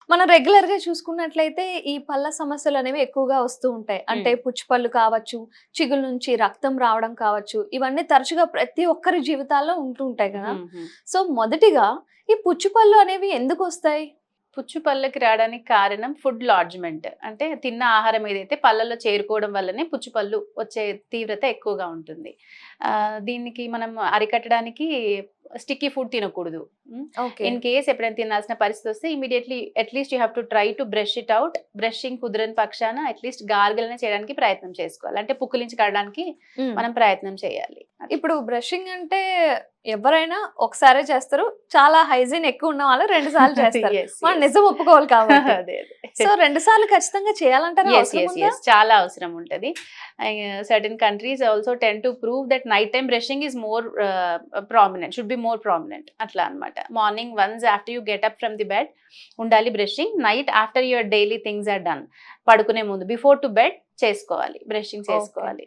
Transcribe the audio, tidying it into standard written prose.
మనం రెగ్యులర్ గా చూసుకున్నట్లయితే ఈ పళ్ళ సమస్యలు అనేవి ఎక్కువగా వస్తూ ఉంటాయి. అంటే పుచ్చిపళ్ళు కావచ్చు, చిగుళ్ళ నుంచి రక్తం రావడం కావచ్చు, ఇవన్నీ తరచుగా ప్రతి ఒక్కరి జీవితాల్లో ఉంటూ ఉంటాయి కదా! హుహు. సో, మొదటిగా ఈ పుచ్చిపళ్ళు అనేవి ఎందుకొస్తాయి? పుచ్చు పళ్ళకి రావడానికి కారణం ఫుడ్ లాడ్జ్‌మెంట్. అంటే తిన్న ఆహారం ఏదైతే పళ్ళలో చేరుకోవడం వల్లనే పుచ్చు పళ్ళు వచ్చే తీవ్రత ఎక్కువగా ఉంటుంది. దీనికి మనం అరికట్టడానికి స్టిక్కీ ఫుడ్ తినకూడదు. హ్మ్. ఓకే. ఇన్ కేస్ ఎప్పుడైనా తినాల్సిన పరిస్థితి వస్తే immediately at least you have to try to brush it out. Brushing కుదరని పక్షాన అట్‌లీస్ట్ గార్గిల్ అనే చేయడానికి ప్రయత్నం చేసుకోవాలి. అంటే పుక్కిలించి కడడానికి హ్మ్. మనం ప్రయత్నం చేయాలి. ఇప్పుడు బ్రషింగ్ అంటే ఎవరైనా ఒకసారే చేస్తారు. చాలా హైజీన్ ఎక్కువ ఉన్న వాళ్ళు 2 సార్లు చేస్తారు. యెస్. మనం యెస్. నిజం ఒప్పుకోవాలి కాబట్టి. అదే. సో, 2 సార్లు ఖచ్చితంగా చేయాలంటారా? యెస్. అవసరం యెస్. ఉందా? యెస్. చాలా అవసరం ఉంటది. Certain countries also tend to prove that night time brushing is more prominent. Should be more prominent అట్లా అన్నమాట. Morning once after you get up from the bed ఉండాలి brushing. Night after your daily things are done. పడుకునే ముందు before to bed చేసుకోవాలి. Brushing okay. చేసుకోవాలి.